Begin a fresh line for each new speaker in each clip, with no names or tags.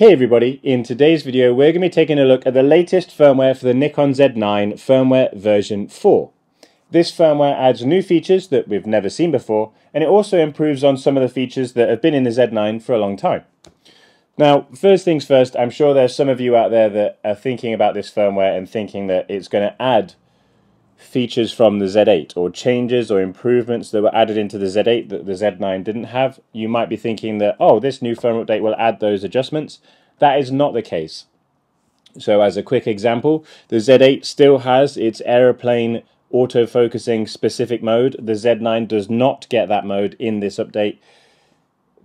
Hey everybody, in today's video we're going to be taking a look at the latest firmware for the Nikon Z9 firmware version 4. This firmware adds new features that we've never seen before, and it also improves on some of the features that have been in the Z9 for a long time. Now, first things first, I'm sure there's some of you out there that are thinking about this firmware and thinking that it's going to add features from the Z8 or changes or improvements that were added into the Z8 that the Z9 didn't have. You might be thinking that, oh, this new firmware update will add those adjustments. That is not the case. So as a quick example, the Z8 still has its aeroplane autofocusing specific mode. The Z9 does not get that mode in this update.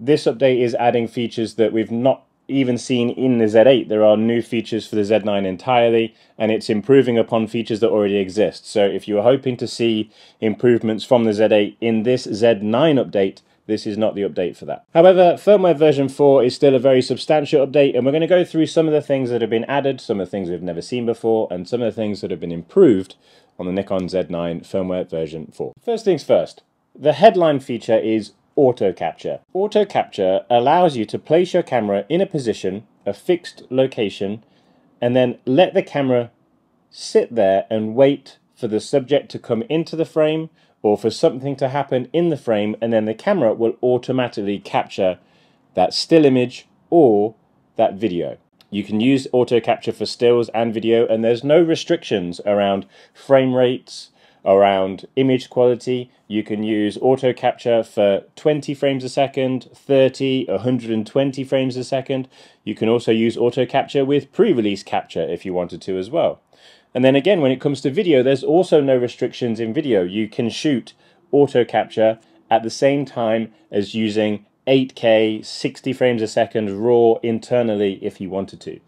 This update is adding features that we've not even seen in the Z8. There are new features for the Z9 entirely, and it's improving upon features that already exist. So if you are hoping to see improvements from the Z8 in this Z9 update, this is not the update for that. However, firmware version 4 is still a very substantial update, and we're going to go through some of the things that have been added, some of the things we've never seen before, and some of the things that have been improved on the Nikon Z9 firmware version 4. First things first, the headline feature is auto capture. Auto capture allows you to place your camera in a position, a fixed location, and then let the camera sit there and wait for the subject to come into the frame or for something to happen in the frame, and then the camera will automatically capture that still image or that video. You can use auto capture for stills and video, and there's no restrictions around frame rates, around image quality. You can use auto capture for 20 frames a second, 30, 120 frames a second. You can also use auto capture with pre-release capture if you wanted to as well. And then again, when it comes to video, there's also no restrictions in video. You can shoot auto capture at the same time as using 8K 60 frames a second raw internally if you wanted to.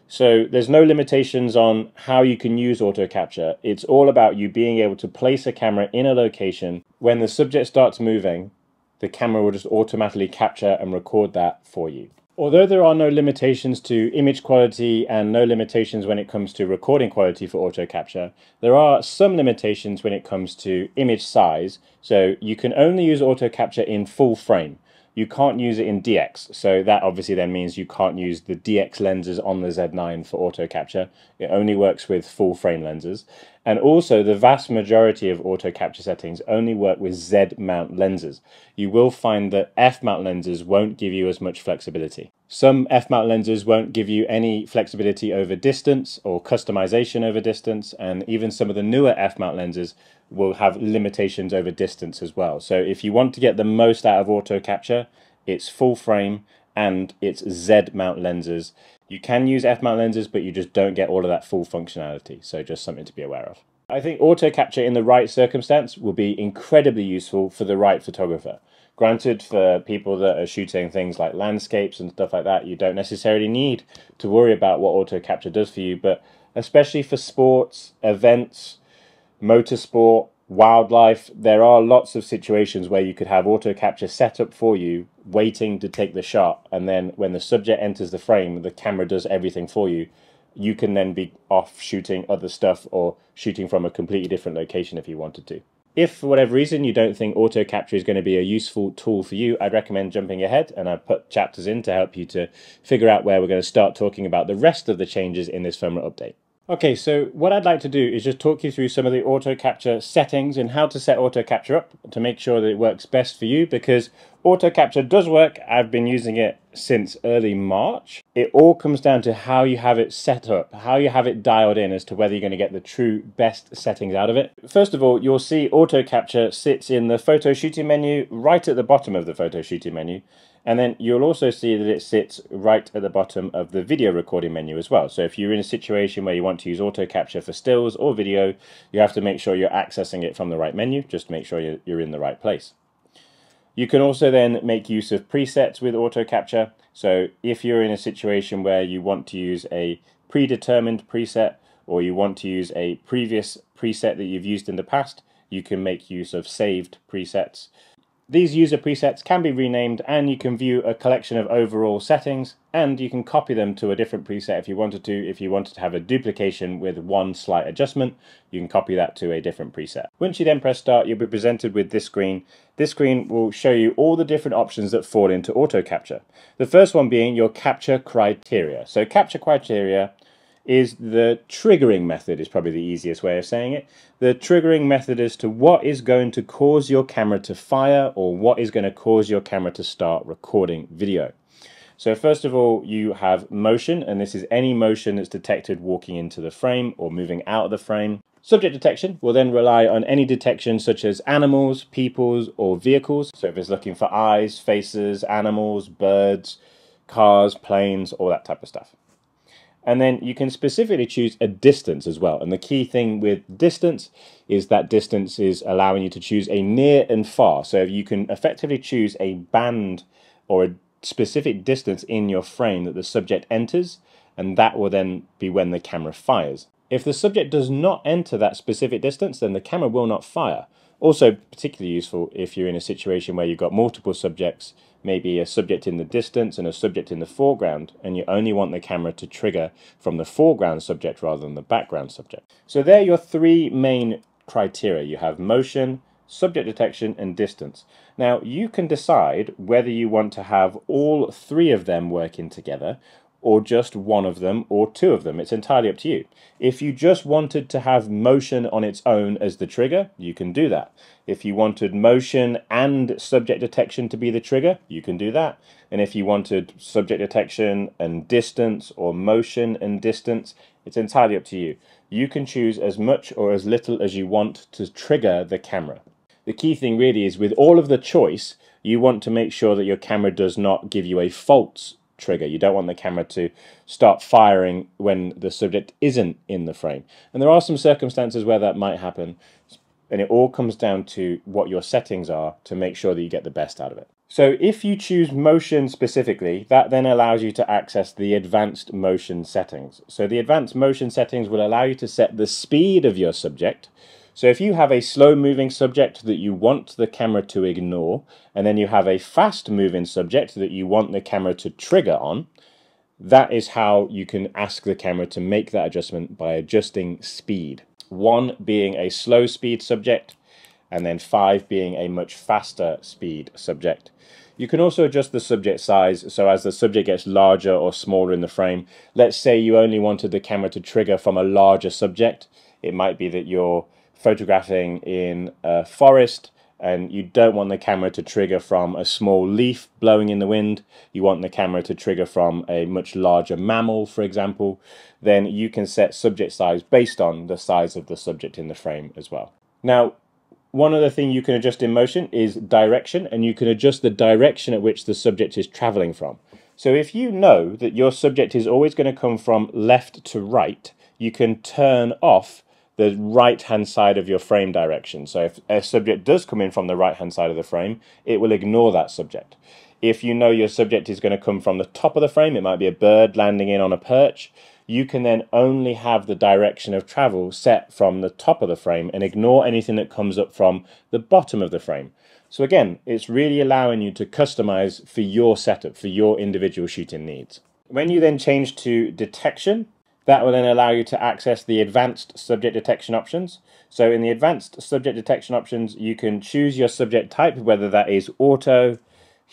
So there's no limitations on how you can use auto capture. It's all about you being able to place a camera in a location. When the subject starts moving, the camera will just automatically capture and record that for you. Although there are no limitations to image quality and no limitations when it comes to recording quality for auto capture, there are some limitations when it comes to image size. So you can only use auto capture in full frame. You can't use it in DX, so that obviously then means you can't use the DX lenses on the Z9 for auto capture. It only works with full frame lenses. And also the vast majority of auto capture settings only work with Z mount lenses. You will find that F mount lenses won't give you as much flexibility. Some F mount lenses won't give you any flexibility over distance or customization over distance, and even some of the newer F mount lenses will have limitations over distance as well. So if you want to get the most out of auto capture, it's full frame and it's Z mount lenses. You can use F mount lenses, but you just don't get all of that full functionality. So just something to be aware of. I think auto capture in the right circumstance will be incredibly useful for the right photographer. Granted, for people that are shooting things like landscapes and stuff like that, you don't necessarily need to worry about what auto capture does for you, but especially for sports, events, motorsport, wildlife, there are lots of situations where you could have auto capture set up for you, waiting to take the shot, and then when the subject enters the frame, the camera does everything for you. You can then be off shooting other stuff or shooting from a completely different location if you wanted to. If for whatever reason you don't think auto capture is going to be a useful tool for you, I'd recommend jumping ahead, and I've put chapters in to help you to figure out where we're going to start talking about the rest of the changes in this firmware update. Okay, so what I'd like to do is just talk you through some of the auto capture settings and how to set auto capture up to make sure that it works best for you, because auto capture does work. I've been using it since early March. It all comes down to how you have it set up, how you have it dialed in as to whether you're going to get the true best settings out of it. First of all, you'll see auto capture sits in the photo shooting menu, right at the bottom of the photo shooting menu. And then you'll also see that it sits right at the bottom of the video recording menu as well. So if you're in a situation where you want to use auto capture for stills or video, you have to make sure you're accessing it from the right menu, just to make sure you're in the right place. You can also then make use of presets with auto capture. So if you're in a situation where you want to use a predetermined preset, or you want to use a previous preset that you've used in the past, you can make use of saved presets. These user presets can be renamed, and you can view a collection of overall settings, and you can copy them to a different preset if you wanted to. If you wanted to have a duplication with one slight adjustment, you can copy that to a different preset. Once you then press start, you'll be presented with this screen. This screen will show you all the different options that fall into auto capture. The first one being your capture criteria. So capture criteria is the triggering method, is probably the easiest way of saying it. The triggering method as to what is going to cause your camera to fire, or what is going to cause your camera to start recording video. So first of all, you have motion, and this is any motion that's detected walking into the frame or moving out of the frame. Subject detection will then rely on any detection such as animals, peoples, or vehicles. So if it's looking for eyes, faces, animals, birds, cars, planes, all that type of stuff. And then you can specifically choose a distance as well. And the key thing with distance is that distance is allowing you to choose a near and far. So you can effectively choose a band or a specific distance in your frame that the subject enters, and that will then be when the camera fires. If the subject does not enter that specific distance, then the camera will not fire. Also particularly useful if you're in a situation where you've got multiple subjects, maybe a subject in the distance and a subject in the foreground, and you only want the camera to trigger from the foreground subject rather than the background subject. So there are your three main criteria. You have motion, subject detection, and distance. Now you can decide whether you want to have all three of them working together, or just one of them, or two of them. It's entirely up to you. If you just wanted to have motion on its own as the trigger, you can do that. If you wanted motion and subject detection to be the trigger, you can do that. And if you wanted subject detection and distance, or motion and distance, it's entirely up to you. You can choose as much or as little as you want to trigger the camera. The key thing really is, with all of the choice, you want to make sure that your camera does not give you a false trigger. You don't want the camera to start firing when the subject isn't in the frame. And there are some circumstances where that might happen, and it all comes down to what your settings are to make sure that you get the best out of it. So if you choose motion specifically, that then allows you to access the advanced motion settings. So the advanced motion settings will allow you to set the speed of your subject. So if you have a slow moving subject that you want the camera to ignore, and then you have a fast moving subject that you want the camera to trigger on, that is how you can ask the camera to make that adjustment, by adjusting speed. 1 being a slow speed subject, and then 5 being a much faster speed subject. You can also adjust the subject size, so as the subject gets larger or smaller in the frame. Let's say you only wanted the camera to trigger from a larger subject. It might be that you're photographing in a forest and you don't want the camera to trigger from a small leaf blowing in the wind. You want the camera to trigger from a much larger mammal, for example. Then you can set subject size based on the size of the subject in the frame as well. Now, one other thing you can adjust in motion is direction, and you can adjust the direction at which the subject is traveling from. So if you know that your subject is always going to come from left to right, you can turn off the right-hand side of your frame direction. So if a subject does come in from the right-hand side of the frame, it will ignore that subject. If you know your subject is going to come from the top of the frame, it might be a bird landing in on a perch, you can then only have the direction of travel set from the top of the frame and ignore anything that comes up from the bottom of the frame. So again, it's really allowing you to customize for your setup, for your individual shooting needs. When you then change to detection, that will then allow you to access the advanced subject detection options. So in the advanced subject detection options, you can choose your subject type, whether that is auto,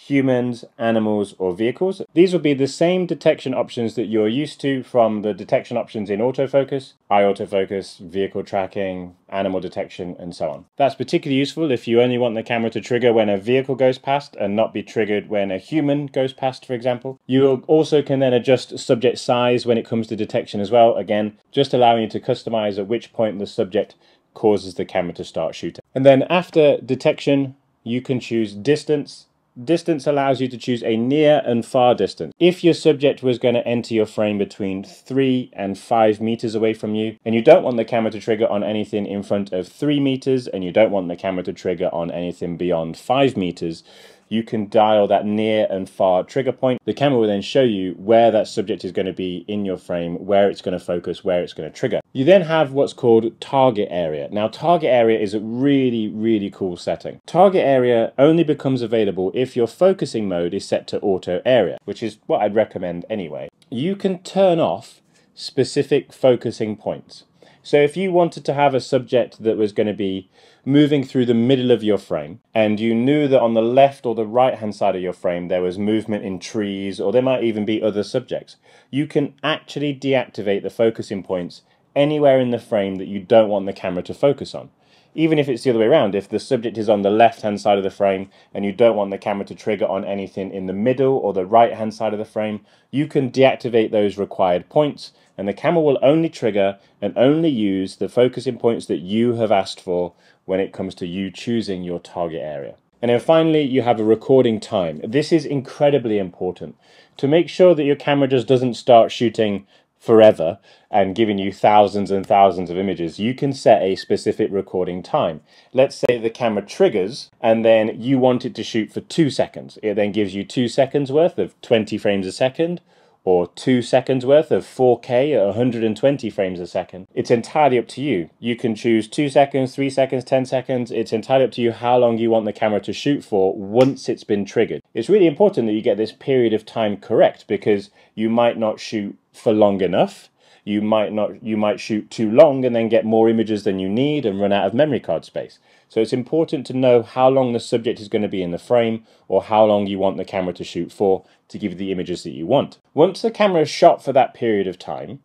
humans, animals, or vehicles. These will be the same detection options that you're used to from the detection options in autofocus, eye autofocus, vehicle tracking, animal detection, and so on. That's particularly useful if you only want the camera to trigger when a vehicle goes past and not be triggered when a human goes past, for example. You also can then adjust subject size when it comes to detection as well, again, just allowing you to customize at which point the subject causes the camera to start shooting. And then after detection, you can choose distance. Distance allows you to choose a near and far distance. If your subject was going to enter your frame between 3 and 5 meters away from you, and you don't want the camera to trigger on anything in front of 3 meters, and you don't want the camera to trigger on anything beyond 5 meters, you can dial that near and far trigger point. The camera will then show you where that subject is going to be in your frame, where it's going to focus, where it's going to trigger. You then have what's called target area. Now, target area is a really, really cool setting. Target area only becomes available if your focusing mode is set to auto area, which is what I'd recommend anyway. You can turn off specific focusing points. So if you wanted to have a subject that was going to be moving through the middle of your frame, and you knew that on the left or the right hand side of your frame there was movement in trees, or there might even be other subjects, you can actually deactivate the focusing points anywhere in the frame that you don't want the camera to focus on. Even if it's the other way around, if the subject is on the left hand side of the frame and you don't want the camera to trigger on anything in the middle or the right hand side of the frame, you can deactivate those required points, and the camera will only trigger and only use the focusing points that you have asked for when it comes to you choosing your target area. And then finally, you have a recording time. This is incredibly important to make sure that your camera just doesn't start shooting forever and giving you thousands and thousands of images. You can set a specific recording time. Let's say the camera triggers and then you want it to shoot for 2 seconds. It then gives you 2 seconds worth of 20 frames a second, or 2 seconds worth of 4K at 120 frames a second. It's entirely up to you. You can choose 2 seconds, 3 seconds, 10 seconds. It's entirely up to you how long you want the camera to shoot for once it's been triggered. It's really important that you get this period of time correct, because you might not shoot for long enough. You might shoot too long and then get more images than you need and run out of memory card space. So it's important to know how long the subject is going to be in the frame, or how long you want the camera to shoot for, to give you the images that you want. Once the camera is shot for that period of time,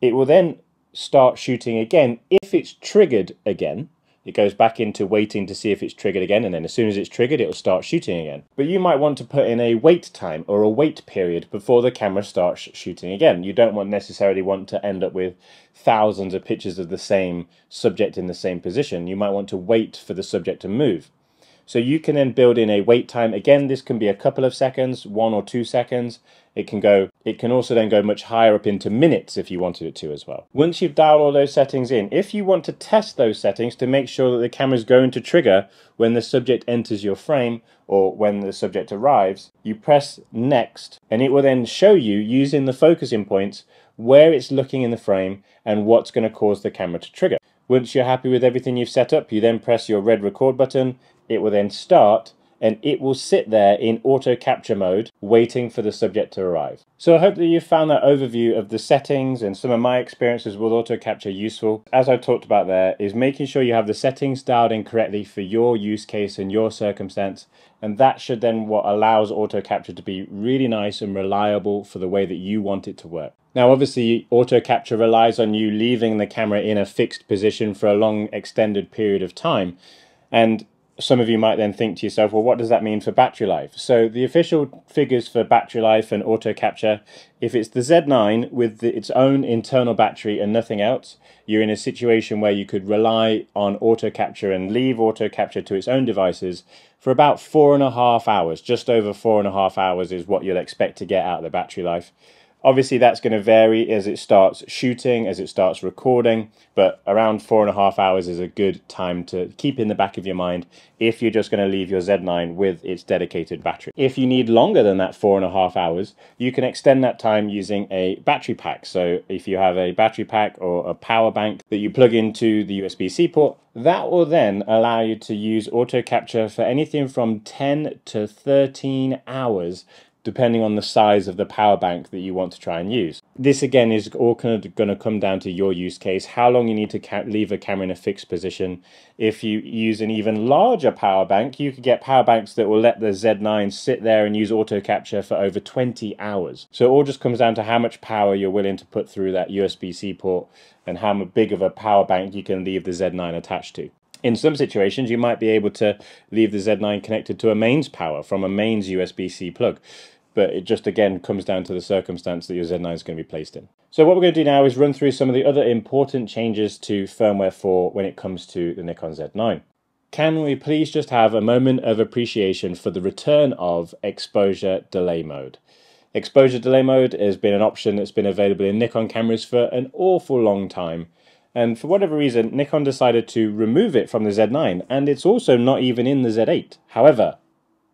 it will then start shooting again if it's triggered again. It goes back into waiting to see if it's triggered again, and then as soon as it's triggered, it will start shooting again. But you might want to put in a wait time or a wait period before the camera starts shooting again. You don't necessarily want to end up with thousands of pictures of the same subject in the same position. You might want to wait for the subject to move. So you can then build in a wait time. Again, this can be a couple of seconds, 1 or 2 seconds. It can also then go much higher up into minutes if you wanted it to as well. Once you've dialed all those settings in, if you want to test those settings to make sure that the camera is going to trigger when the subject enters your frame or when the subject arrives, you press next, and it will then show you, using the focusing points, where it's looking in the frame and what's going to cause the camera to trigger. Once you're happy with everything you've set up, you then press your red record button. It will then start, and it will sit there in auto capture mode waiting for the subject to arrive. So I hope that you found that overview of the settings and some of my experiences with auto capture useful. As I talked about there, is making sure you have the settings dialed in correctly for your use case and your circumstance, and that should then what allows auto capture to be really nice and reliable for the way that you want it to work. Now obviously auto capture relies on you leaving the camera in a fixed position for a long extended period of time, and some of you might then think to yourself, well, what does that mean for battery life? So the official figures for battery life and auto capture, if it's the Z9 with its own internal battery and nothing else, you're in a situation where you could rely on auto capture and leave auto capture to its own devices for about 4.5 hours. Just over 4.5 hours is what you'll expect to get out of the battery life. Obviously that's going to vary as it starts shooting, as it starts recording, but around 4.5 hours is a good time to keep in the back of your mind if you're just going to leave your Z9 with its dedicated battery. If you need longer than that 4.5 hours, you can extend that time using a battery pack. So if you have a battery pack or a power bank that you plug into the USB-C port, that will then allow you to use auto capture for anything from 10 to 13 hours depending on the size of the power bank that you want to try and use. This again is all kind of going to come down to your use case, how long you need to leave a camera in a fixed position. If you use an even larger power bank, you could get power banks that will let the Z9 sit there and use auto capture for over 20 hours. So it all just comes down to how much power you're willing to put through that USB-C port and how big of a power bank you can leave the Z9 attached to. In some situations, you might be able to leave the Z9 connected to a mains power from a mains USB-C plug. But it just again comes down to the circumstance that your Z9 is going to be placed in. So what we're going to do now is run through some of the other important changes to Firmware 4 when it comes to the Nikon Z9. Can we please just have a moment of appreciation for the return of exposure delay mode? Exposure delay mode has been an option that's been available in Nikon cameras for an awful long time. And for whatever reason, Nikon decided to remove it from the Z9, and it's also not even in the Z8. However,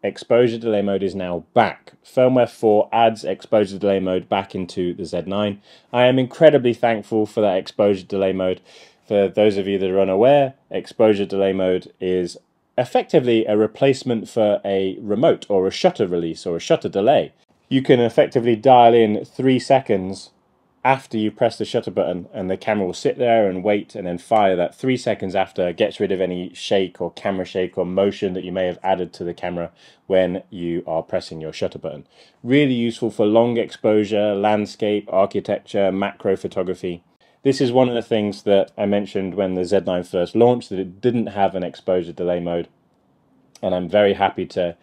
exposure delay mode is now back. Firmware 4 adds exposure delay mode back into the Z9. I am incredibly thankful for that exposure delay mode. For those of you that are unaware, exposure delay mode is effectively a replacement for a remote or a shutter release or a shutter delay. You can effectively dial in 3 seconds after you press the shutter button, and the camera will sit there and wait and then fire that 3 seconds after, gets rid of any shake or camera shake or motion that you may have added to the camera when you are pressing your shutter button. Really useful for long exposure, landscape, architecture, macro photography. This is one of the things that I mentioned when the Z9 first launched, that it didn't have an exposure delay mode, and I'm very happy to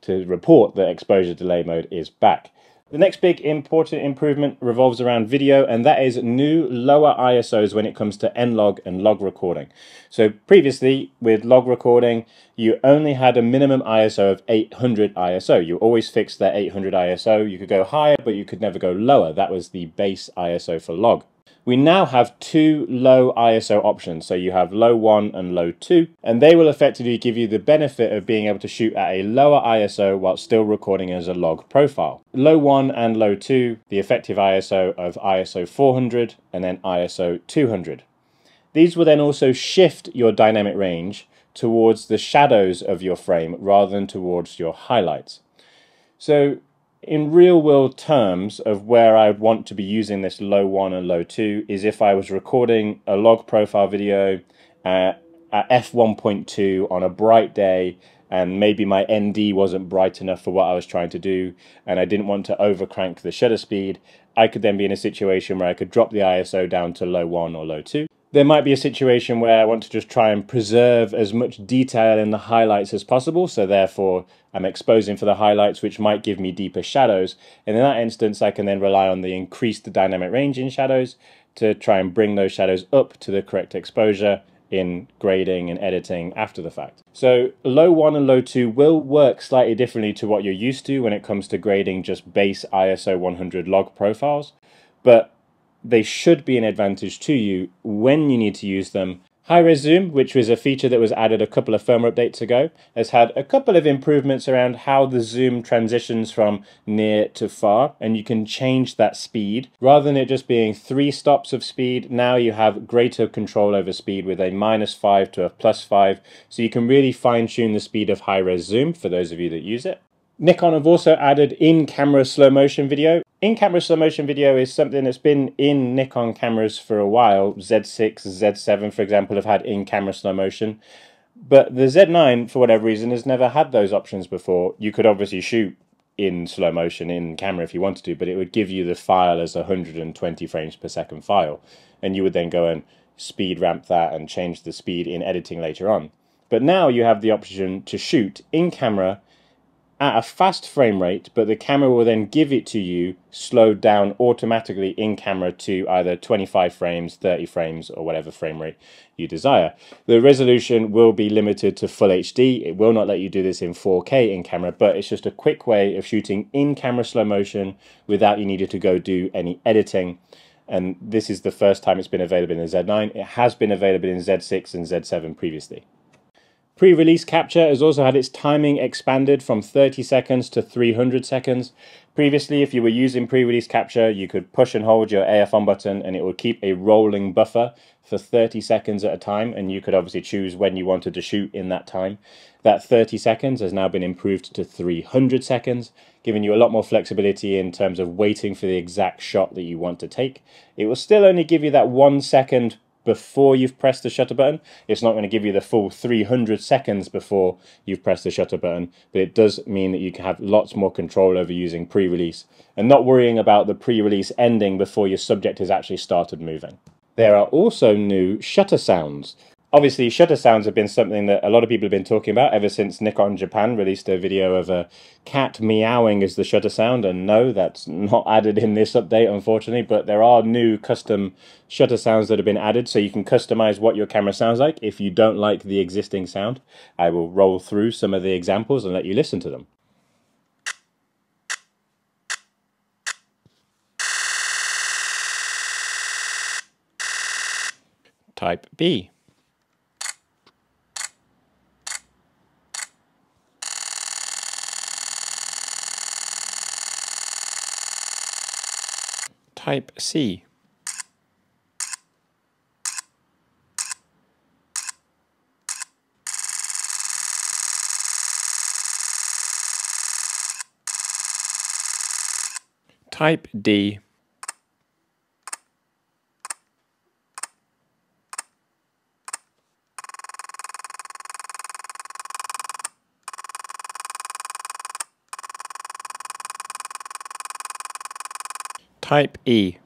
report that exposure delay mode is back. The next big important improvement revolves around video, and that is new lower ISOs when it comes to N-Log and log recording. So previously with log recording, you only had a minimum ISO of 800 ISO. You always fixed that 800 ISO. You could go higher, but you could never go lower. That was the base ISO for log. We now have 2 low ISO options, so you have low 1 and low 2, and they will effectively give you the benefit of being able to shoot at a lower ISO while still recording as a log profile. Low 1 and low 2, the effective ISO of ISO 400 and then ISO 200. These will then also shift your dynamic range towards the shadows of your frame rather than towards your highlights. So in real world terms of where I would want to be using this low 1 and low 2 is if I was recording a log profile video at f1.2 on a bright day, and maybe my ND wasn't bright enough for what I was trying to do, and I didn't want to overcrank the shutter speed. I could then be in a situation where I could drop the ISO down to low 1 or low 2. There might be a situation where I want to just try and preserve as much detail in the highlights as possible, so therefore I'm exposing for the highlights, which might give me deeper shadows, and in that instance I can then rely on the increased dynamic range in shadows to try and bring those shadows up to the correct exposure in grading and editing after the fact. So low 1 and low 2 will work slightly differently to what you're used to when it comes to grading just base ISO 100 log profiles, but they should be an advantage to you when you need to use them. High-res zoom, which was a feature that was added a couple of firmware updates ago, has had a couple of improvements around how the zoom transitions from near to far, and you can change that speed. Rather than it just being 3 stops of speed, now you have greater control over speed with a -5 to a +5, so you can really fine-tune the speed of high-res zoom for those of you that use it. Nikon have also added in-camera slow motion video. In-camera slow motion video is something that's been in Nikon cameras for a while. Z6, Z7 for example have had in-camera slow motion, but the Z9 for whatever reason has never had those options before. You could obviously shoot in slow motion in camera if you wanted to, but it would give you the file as a 120 frames per second file, and you would then go and speed ramp that and change the speed in editing later on. But now you have the option to shoot in camera at a fast frame rate, but the camera will then give it to you slowed down automatically in camera to either 25 frames, 30 frames, or whatever frame rate you desire. The resolution will be limited to full HD. It will not let you do this in 4K in camera, but it's just a quick way of shooting in camera slow motion without you needing to go do any editing. And this is the first time it's been available in the Z9. It has been available in Z6 and Z7 previously. Pre-release capture has also had its timing expanded from 30 seconds to 300 seconds. Previously, if you were using pre-release capture, you could push and hold your AF on button and it would keep a rolling buffer for 30 seconds at a time, and you could obviously choose when you wanted to shoot in that time. That 30 seconds has now been improved to 300 seconds, giving you a lot more flexibility in terms of waiting for the exact shot that you want to take. It will still only give you that 1 second before you've pressed the shutter button. It's not going to give you the full 300 seconds before you've pressed the shutter button, but it does mean that you can have lots more control over using pre-release and not worrying about the pre-release ending before your subject has actually started moving. There are also new shutter sounds. Obviously, shutter sounds have been something that a lot of people have been talking about ever since Nikon Japan released a video of a cat meowing as the shutter sound, and no, that's not added in this update, unfortunately, but there are new custom shutter sounds that have been added, so you can customize what your camera sounds like if you don't like the existing sound. I will roll through some of the examples and let you listen to them. Type B. Type C. Type D. Type E.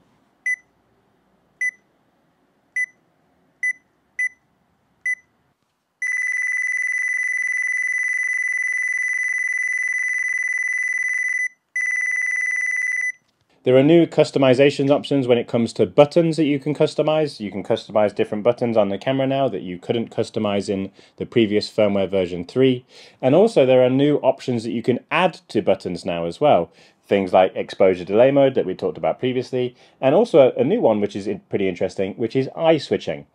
There are new customization options when it comes to buttons that you can customize. You can customize different buttons on the camera now that you couldn't customize in the previous firmware version 3. And also there are new options that you can add to buttons now as well. Things like exposure delay mode that we talked about previously, and also a new one which is pretty interesting, which is eye switching.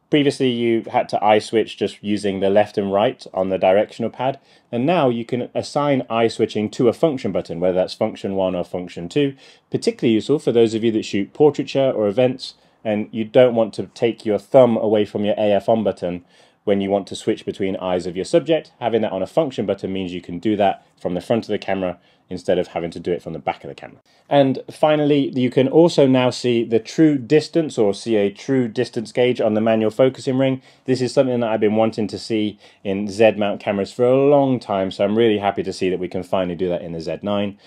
Previously you had to eye switch just using the left and right on the directional pad, and now you can assign eye switching to a function button, whether that's function 1 or function 2. Particularly useful for those of you that shoot portraiture or events and you don't want to take your thumb away from your AF on button when you want to switch between eyes of your subject. Having that on a function button means you can do that from the front of the camera instead of having to do it from the back of the camera. And finally, you can also now see the true distance, or see a true distance gauge on the manual focusing ring. This is something that I've been wanting to see in Z mount cameras for a long time, so I'm really happy to see that we can finally do that in the Z9.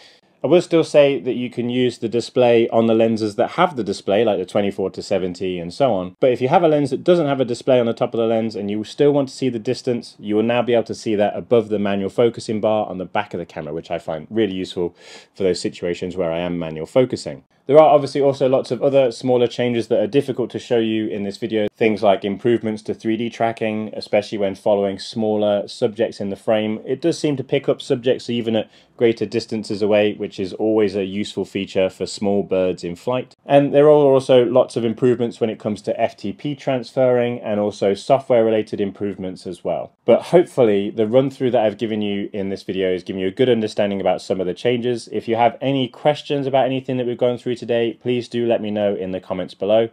I will still say that you can use the display on the lenses that have the display, like the 24-70 and so on. But if you have a lens that doesn't have a display on the top of the lens and you still want to see the distance, you will now be able to see that above the manual focusing bar on the back of the camera, which I find really useful for those situations where I am manual focusing. There are obviously also lots of other smaller changes that are difficult to show you in this video. Things like improvements to 3D tracking, especially when following smaller subjects in the frame. It does seem to pick up subjects even at greater distances away, which is always a useful feature for small birds in flight. And there are also lots of improvements when it comes to FTP transferring, and also software related improvements as well. But hopefully the run through that I've given you in this video has given you a good understanding about some of the changes. If you have any questions about anything that we've gone through today, please do let me know in the comments below.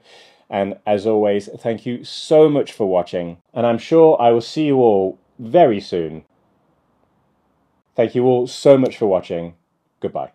And as always, thank you so much for watching, and I'm sure I will see you all very soon. Thank you all so much for watching. Goodbye.